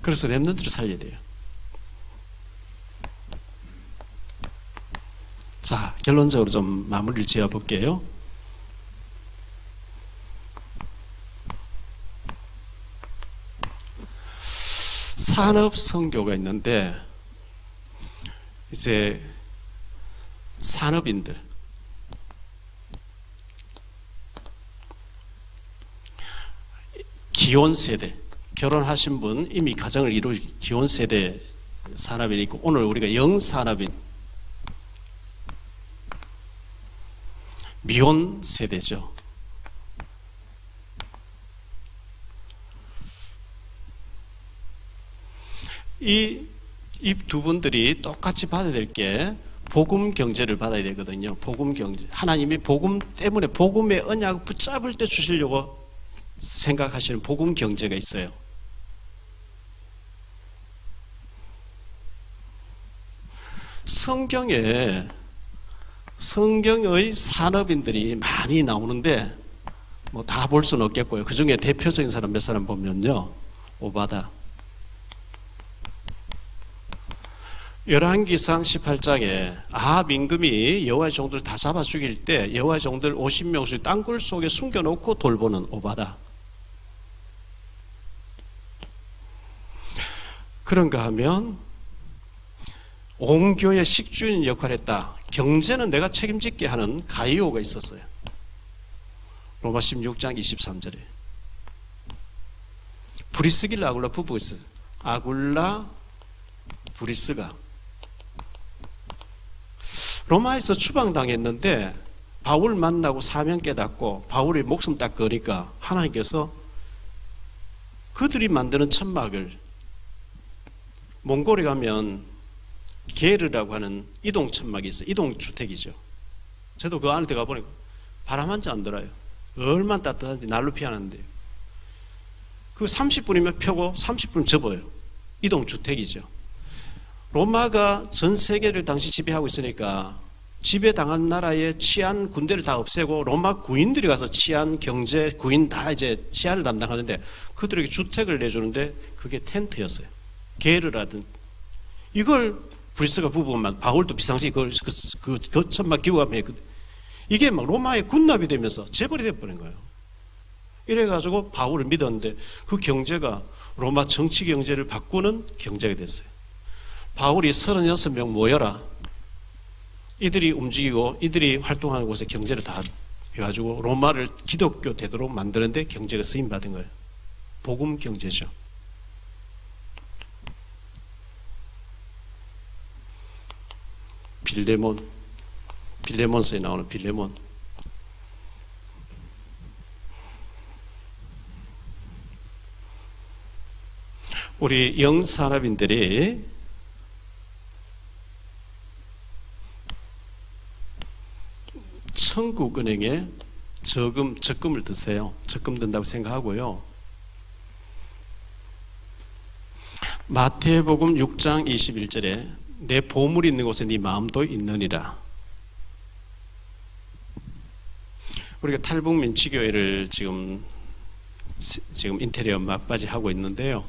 그래서 렘넌트를 살려야 돼요. 자, 결론적으로 좀 마무리를 지어 볼게요. 산업 선교가 있는데 이제 산업인들 기혼 세대, 결혼하신 분 이미 가정을 이루기 기혼 세대 산업인이 있고, 오늘 우리가 영산업인 미혼 세대죠. 이 두 분들이 똑같이 받아야 될 게 복음 경제를 받아야 되거든요. 복음 경제. 하나님이 복음 때문에 복음의 언약을 붙잡을 때 주시려고 생각하시는 복음 경제가 있어요. 성경의 산업인들이 많이 나오는데 뭐 다 볼 수는 없겠고요. 그 중에 대표적인 사람 몇 사람 보면요, 오바다. 열왕기상 18장에 아합 임금이 여호와의 종들 다 잡아 죽일 때 여호와의 종들 50명씩 땅굴 속에 숨겨놓고 돌보는 오바다. 그런가 하면 온 교회 식주인 역할을 했다. 경제는 내가 책임질게 하는 가이오가 있었어요. 로마 16장 23절에 브리스길라 아굴라 부부가 있어요. 아굴라 브리스가 로마에서 추방당했는데 바울 만나고 사명 깨닫고 바울이 목숨 딱 거니까 하나님께서 그들이 만드는 천막을, 몽골에 가면 게르라고 하는 이동 천막이 있어요. 이동 주택이죠. 저도 그 안에 들어가 보니까 바람 한 점 안 들어요. 얼마나 따뜻한지 날로 피하는데요. 그 30분이면 펴고 30분 접어요. 이동 주택이죠. 로마가 전 세계를 당시 지배하고 있으니까 지배당한 나라의 치안 군대를 다 없애고 로마 구인들이 가서 치안, 경제, 구인 다 이제 치안을 담당하는데 그들에게 주택을 내주는데 그게 텐트였어요. 게르라든 이걸 브리스가 부부만 바울도 비상시 그 천막 기고 가면 이게 막 로마의 군납이 되면서 재벌이 돼버린 거예요. 이래가지고 바울을 믿었는데 그 경제가 로마 정치 경제를 바꾸는 경제가 됐어요. 바울이 36명 모여라. 이들이 움직이고 이들이 활동하는 곳에 경제를 다 해가지고 로마를 기독교 되도록 만드는데 경제가 쓰임받은 거예요. 복음 경제죠. 빌레몬서에 나오는 빌레몬. 우리 영산업인들이 천국은행에 적금을 드세요. 적금 든다고 생각하고요. 마태복음 6장 21절에 내 보물이 있는 곳에 네 마음도 있느니라. 우리가 탈북민 지교회를 지금 인테리어 막바지 하고 있는데요.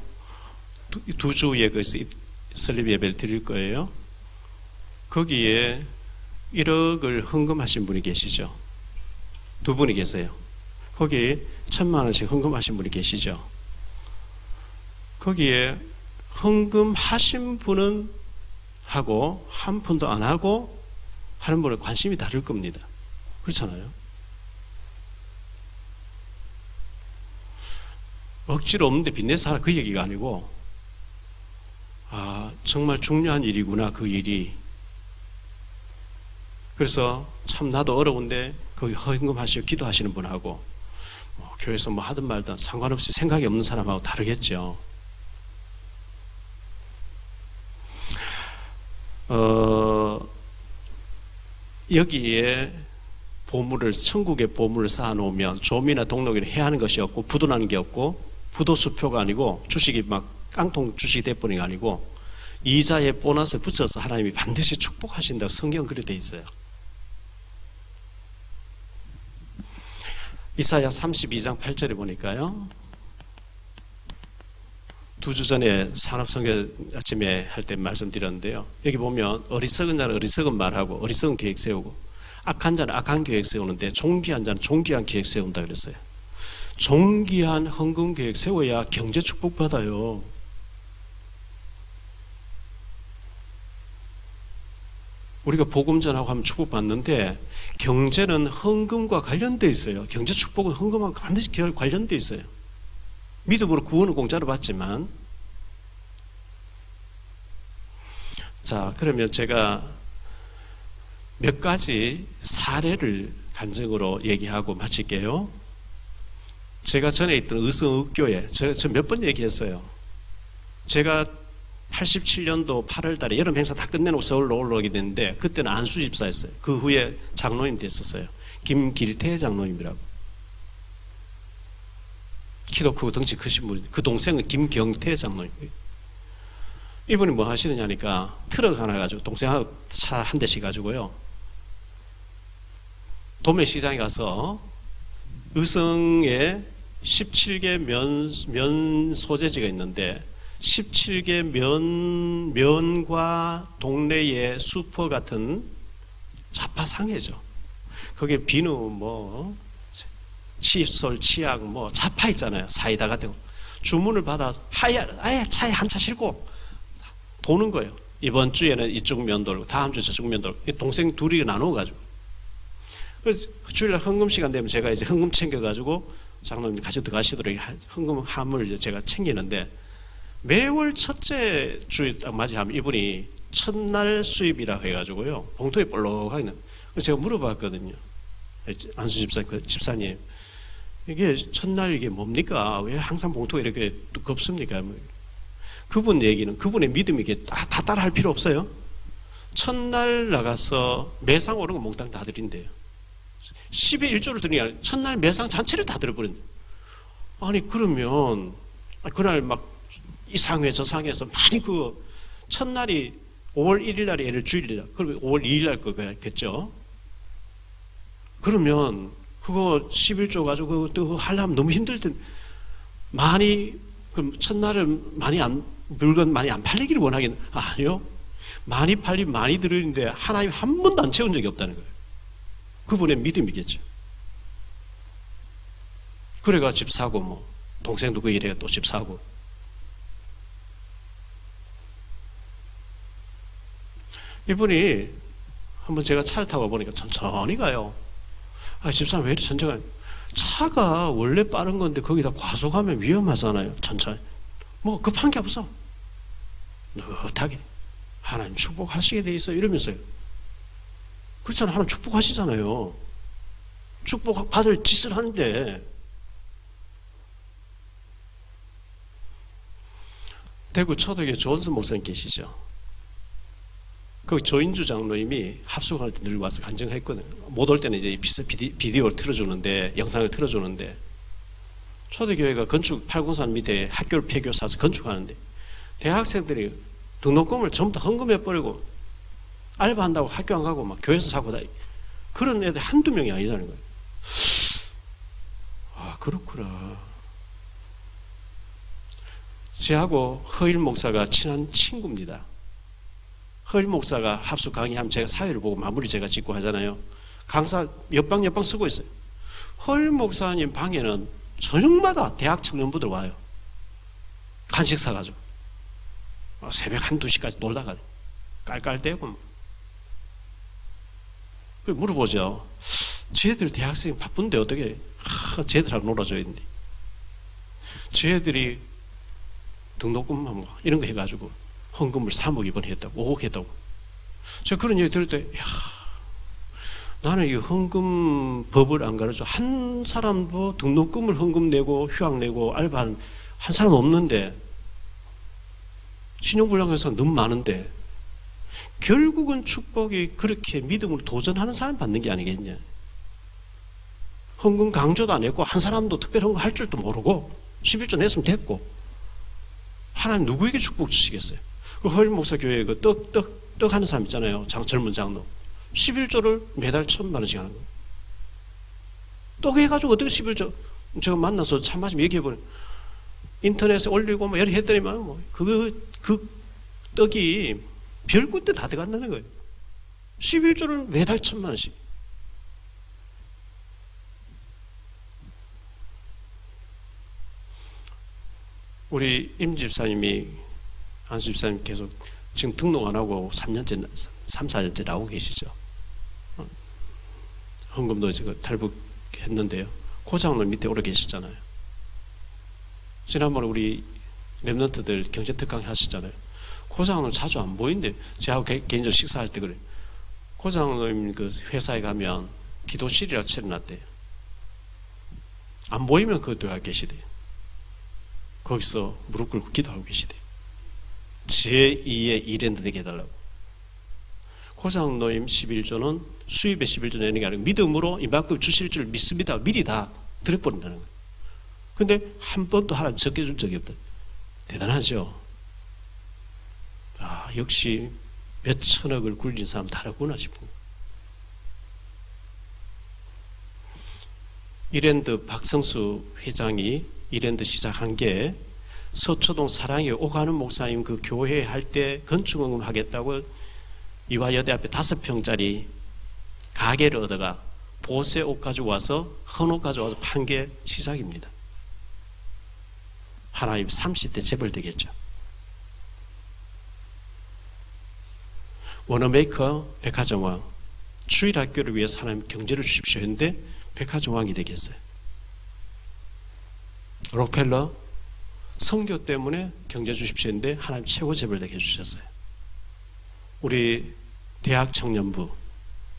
두 주에 그 설립 예배를 드릴 거예요. 거기에 1억을 헌금하신 분이 계시죠. 두 분이 계세요. 거기에 1,000만 원씩 헌금하신 분이 계시죠. 거기에 헌금하신 분은 하고 한 푼도 안 하고 하는 분은 관심이 다를 겁니다. 그렇잖아요. 억지로 없는데 빚내서 하라 그 얘기가 아니고, 아 정말 중요한 일이구나 그 일이. 그래서 참 나도 어려운데 거기 헌금하시고 기도하시는 분하고 교회에서 뭐 하든 말든 상관없이 생각이 없는 사람하고 다르겠죠. 여기에 보물을, 천국의 보물을 쌓아놓으면 조미나 동록이나 해야 하는 것이 없고 부도나는 게 없고, 부도수표가 아니고 주식이 막 깡통 주식이 돼버린 게 아니고 이자에 보너스 붙여서 하나님이 반드시 축복하신다고 성경 그렇게 돼 있어요. 이사야 32장 8절에 보니까요, 2주 전에 산업선교 아침에 할 때 말씀드렸는데요, 여기 보면 어리석은 자는 어리석은 말하고 어리석은 계획 세우고 악한 자는 악한 계획 세우는데 존귀한 자는 존귀한 계획 세운다 그랬어요. 존귀한 헌금 계획 세워야 경제 축복 받아요. 우리가 복음 전하고 하면 축복 받는데 경제는 헌금과 관련돼 있어요. 경제 축복은 헌금하고 반드시 관련돼 있어요. 믿음으로 구원은 공짜로 받지만. 자, 그러면 제가 몇 가지 사례를 간증으로 얘기하고 마칠게요. 제가 전에 있던 의성의교회, 제가 몇 번 얘기했어요. 제가 87년도 8월 달에 여름 행사 다 끝내놓고 서울로 올라오게 됐는데 그때는 안수 집사였어요. 그 후에 장로님 됐었어요. 김길태 장로님이라고. 키도 크고 덩치 크신 분. 그 동생은 김경태 장로님. 이분이 뭐 하시느냐니까 트럭 하나 가지고 동생하고 차 한 대씩 가지고요, 도매시장에 가서 의성에 17개 면 소재지가 있는데 17개 면과 동네의 슈퍼 같은 자파상해죠. 거기에 비누, 뭐 칫솔, 치약, 뭐 자파 있잖아요. 사이다 같은 거. 주문을 받아 아예 차에 한 차 싣고 도는 거예요. 이번 주에는 이쪽 면 돌고 다음 주에 저쪽 면 돌고 동생 둘이 나누어가지고. 그래서 주일날 헌금 시간 되면 제가 이제 헌금 챙겨가지고 장로님 가지고 들어가시도록 헌금 함을 이제 제가 챙기는데 매월 첫째 주에 딱 맞이하면 이분이 첫날 수입이라 해가지고요 봉투에 볼록하게 있는. 그래서 제가 물어봤거든요. 안수 집사님 이게 첫날 이게 뭡니까? 왜 항상 봉투가 이렇게 두껍습니까? 그분 얘기는 그분의 믿음이 이게 다 따라 할 필요 없어요. 첫날 나가서 매상 오른 거 몽땅 다 드린대요. 10의 1조를 드리니 아니라 첫날 매상 전체를 다 드려버린대요. 아니 그러면 그날 막 이 상회 저 상회에서 많이 그 첫날이 5월 1일 날이 예를 주일이다. 그러면 5월 2일 날 거겠죠. 그러면 그거 11조 가지고 그거 하려면 너무 힘들 텐데 많이 그럼 첫날은 물건 많이 안 팔리기를 원하긴 아니요. 많이 팔리면 많이 들으는데 하나님 한 번도 안 채운 적이 없다는 거예요. 그분의 믿음이겠죠. 그래가 집 사고 뭐 동생도 그 일에 또 집 사고. 이분이 한번 제가 차를 타고 보니까 천천히 가요. 집사람 왜 이렇게 천천히 가요? 차가 원래 빠른 건데 거기다 과속하면 위험하잖아요. 천천히. 뭐 급한 게 없어. 느긋하게 하나님 축복하시게 돼 있어 이러면서요. 그렇잖아요. 하나님 축복하시잖아요. 축복 받을 짓을 하는데. 대구 초덕에 조원선 목사님 계시죠. 그 조인주 장로님이 합숙할 때 늘 와서 간증했거든요. 못 올 때는 이제 비디오를 틀어주는데, 영상을 틀어주는데, 초대교회가 건축 803 밑에 학교를 폐교 사서 건축하는데, 대학생들이 등록금을 전부 다 헌금해버리고, 알바한다고 학교 안 가고 막 교회에서 사고 다, 그런 애들 한두 명이 아니라는 거예요. 아, 그렇구나. 저하고 허일 목사가 친한 친구입니다. 허일 목사가 합숙 강의하면 제가 사회를 보고 마무리 제가 짓고 하잖아요. 강사 옆방 쓰고 있어요. 허일 목사님 방에는 저녁마다 대학 청년부들 와요. 간식 사가지고. 새벽 1~2시까지 놀다가 깔깔대고. 그 물어보죠. 쟤들 대학생이 바쁜데 어떻게 쟤들하고 놀아줘야 되는데. 쟤들이 등록금 이런 거 해가지고 헌금을 3억 이번에 했다고 5억 했다고. 제가 그런 얘기 들을 때 야, 나는 이 헌금 법을 안 가르쳐. 한 사람도 등록금을 헌금 내고 휴학 내고 알바한 한 사람 없는데 신용불량회사가 너무 많은데 결국은 축복이 그렇게 믿음으로 도전하는 사람 받는 게 아니겠냐. 헌금 강조도 안 했고 한 사람도 특별히 헌금 할 줄도 모르고 11조 냈으면 됐고 하나님 누구에게 축복 주시겠어요? 그 허일 목사 교회에 그 떡 하는 사람 있잖아요. 젊은 장로. 11조를 매달 1,000만 원씩 하는 거예요. 떡 해가지고 어떻게 11조? 제가 만나서 차 마시면 얘기해보니 인터넷에 올리고 뭐 여러 했더니만 뭐 그 떡이 별군데 다 들어간다는 거예요. 11조를 매달 1,000만 원씩. 우리 임 집사님이 안수 집사님 계속 지금 등록 안 하고 3년째, 3, 4년째 나오고 계시죠. 헌금도 지금 탈북했는데요. 고장로 밑에 오래 계시잖아요. 지난번에 우리 랩런트들 경제특강 하시잖아요. 고장로 자주 안 보이는데 제하고 개인적으로 식사할 때 그래. 고장로님 그 회사에 가면 기도실이라 차려놨대요. 안 보이면 그것도 계시대요. 거기서 무릎 꿇고 기도하고 계시대요. 제2의 일엔드 되게 해달라고. 고장노임 11조는 수입의 11조 내는 게 아니고 믿음으로 이만큼 주실 줄 믿습니다. 미리 다 드려버린다는 거예요. 근데 한 번도 하나님 적게 준 적이 없다. 대단하죠. 아, 역시 몇 천억을 굴린 사람 다르구나 싶은 거예요. 이랜드 박성수 회장이 이랜드 시작한 게 서초동 사랑의 오가는 목사님 그 교회 할 때 건축응금 하겠다고 이화여대 앞에 5평짜리 가게를 얻어가 보세 옷 가지고 와서 헌옷 가지고 와서 판 게 시작입니다. 하나님 30대 재벌 되겠죠. 워너메이커 백화점왕, 주일학교를 위해서 하나님 경제를 주십시오 했는데 백화점왕이 되겠어요. 록펠러 선교 때문에 경제 주십시오 했는데 하나님 최고 재벌 되게 해주셨어요. 우리 대학 청년부,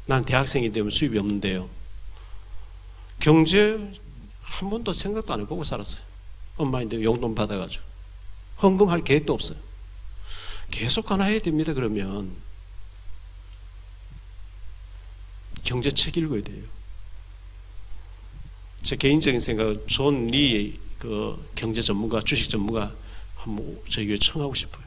난 대학생이 되면 수입이 없는데요, 경제 한 번도 생각도 안 해보고 살았어요. 엄마인데 용돈 받아가지고 헌금할 계획도 없어요. 계속 하나 해야 됩니다. 그러면 경제 책 읽어야 돼요. 제 개인적인 생각은 존 리 그 경제 전문가, 주식 전문가 한번 저희 교회 청하고 싶어요.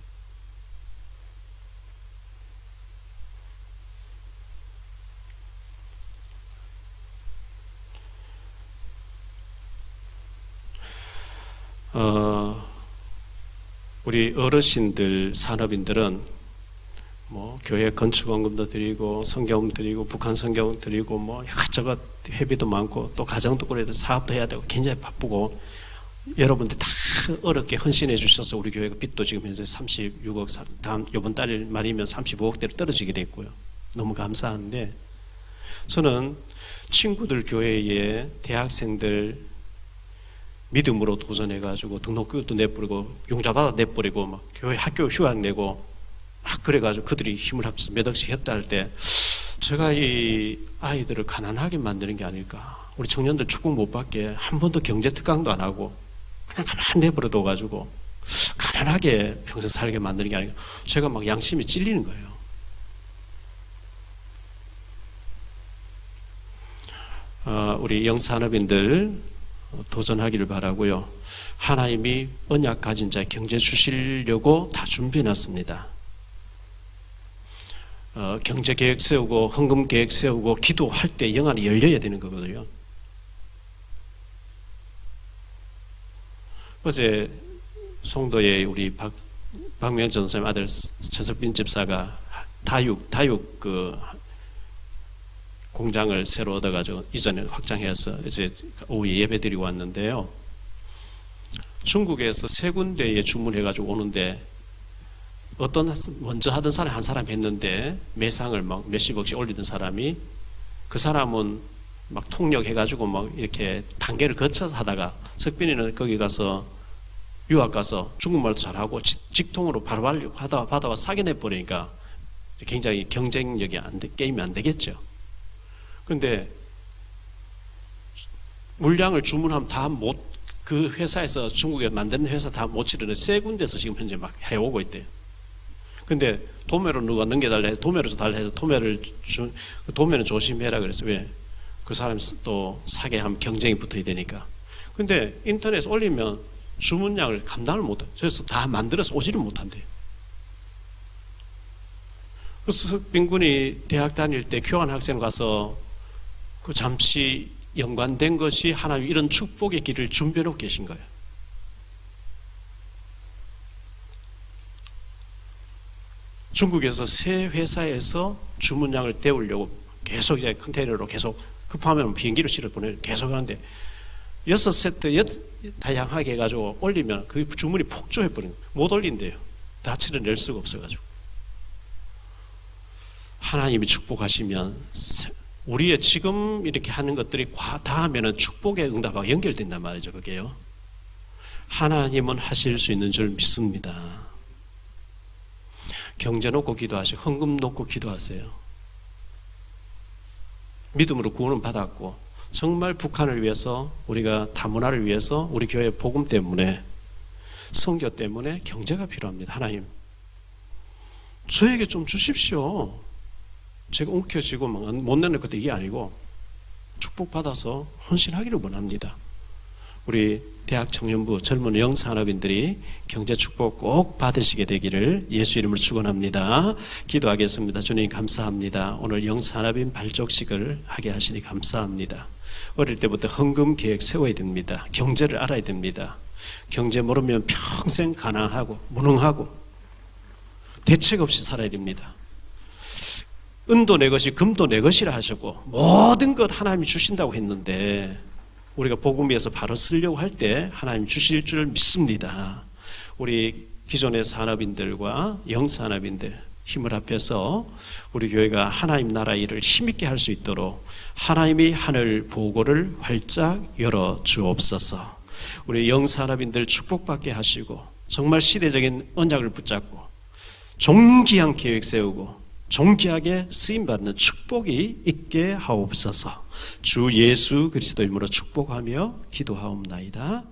우리 어르신들, 산업인들은 뭐 교회 건축원금도 드리고 성경 드리고 북한 성경 드리고 뭐 이것저것 회비도 많고 또 가정도 꾸려야 되고 사업도 해야 되고 굉장히 바쁘고, 여러분들 다 어렵게 헌신해 주셔서 우리 교회가 빚도 지금 현재 36억, 다음 이번 달 말이면 35억대로 떨어지게 됐고요. 너무 감사한데, 저는 친구들 교회에 대학생들 믿음으로 도전해가지고 등록금도 내버리고 용자받아 내버리고 막 교회 학교 휴학 내고 막 그래가지고 그들이 힘을 합쳐서 몇 억씩 했다 할 때 제가 이 아이들을 가난하게 만드는 게 아닐까. 우리 청년들 축복 못 받게 한 번도 경제 특강도 안 하고 그냥 가만히 내버려 둬가지고 가난하게 평생 살게 만드는 게 아닐까. 제가 막 양심이 찔리는 거예요. 우리 영산업인들 도전하기를 바라고요. 하나님이 언약 가진 자에 경제 주시려고 다 준비해놨습니다. 경제 계획 세우고 헌금 계획 세우고 기도할 때 영안이 열려야 되는 거거든요. 어제 송도에 우리 박명천 전사님 아들 최석빈 집사가 다육 그 공장을 새로 얻어가지고 이전에 확장해서 이제 오후에 예배 드리고 왔는데요. 중국에서 3군데에 주문해가지고 오는데 어떤 먼저 하던 사람이 한 사람 했는데 매상을 막 몇십억씩 올리던 사람이, 그 사람은 막 통역해가지고 막 이렇게 단계를 거쳐서 하다가 석빈이는 거기 가서 유학 가서 중국말도 잘하고 직통으로 바로 받아와 사게 내버리니까 굉장히 경쟁력이 게임이 안 되겠죠. 그런데 물량을 주문하면 다 그 회사에서 중국에 만드는 회사 다 못 치르는 3군데서 지금 현재 막 해오고 있대요. 근데 도매로 누가 넘겨달라 해서 도매로 달라 해서 도매는 조심해라 그랬어요. 왜? 그 사람이 또 사게 하면 경쟁이 붙어야 되니까. 근데 인터넷에 올리면 주문량을 감당을 못해. 그래서 다 만들어서 오지를 못한대요. 그래서 석빈군이 대학 다닐 때 교환 학생 가서 그 잠시 연관된 것이 하나님 이런 축복의 길을 준비해 놓고 계신 거예요. 중국에서 새 회사에서 주문량을 때우려고 계속 이제 컨테이너로 계속 급하면 비행기로 실어 보내요. 계속 하는데 6세트 다양하게 해가지고 올리면 그 주문이 폭주해버리는 거예요. 못 올린대요. 낯을 낼 수가 없어가지고. 하나님이 축복하시면 우리의 지금 이렇게 하는 것들이 다하면은 축복의 응답하고 연결된단 말이죠. 그게요. 하나님은 하실 수 있는 줄 믿습니다. 경제 놓고 기도하시고 헌금 놓고 기도하세요. 믿음으로 구원은 받았고 정말 북한을 위해서, 우리가 다문화를 위해서, 우리 교회 복음 때문에, 선교 때문에 경제가 필요합니다. 하나님 저에게 좀 주십시오. 제가 움켜쥐고 못 내는 것도 이게 아니고 축복받아서 헌신하기를 원합니다. 우리 대학 청년부 젊은 영산업인들이 경제 축복 꼭 받으시게 되기를 예수 이름으로 축원합니다. 기도하겠습니다. 주님 감사합니다. 오늘 영산업인 발족식을 하게 하시니 감사합니다. 어릴 때부터 헌금 계획 세워야 됩니다. 경제를 알아야 됩니다. 경제 모르면 평생 가난하고 무능하고 대책 없이 살아야 됩니다. 은도 내 것이 금도 내 것이라 하셨고 모든 것 하나님이 주신다고 했는데 우리가 복음 위해서 바로 쓰려고 할 때 하나님 주실 줄 믿습니다. 우리 기존의 산업인들과 영산업인들 힘을 합해서 우리 교회가 하나님 나라 일을 힘있게 할 수 있도록 하나님이 하늘 보고를 활짝 열어 주옵소서. 우리 영산업인들 축복받게 하시고 정말 시대적인 언약을 붙잡고 존귀한 계획 세우고 존귀하게 쓰임받는 축복이 있게 하옵소서. 주 예수 그리스도 이름으로 축복하며 기도하옵나이다.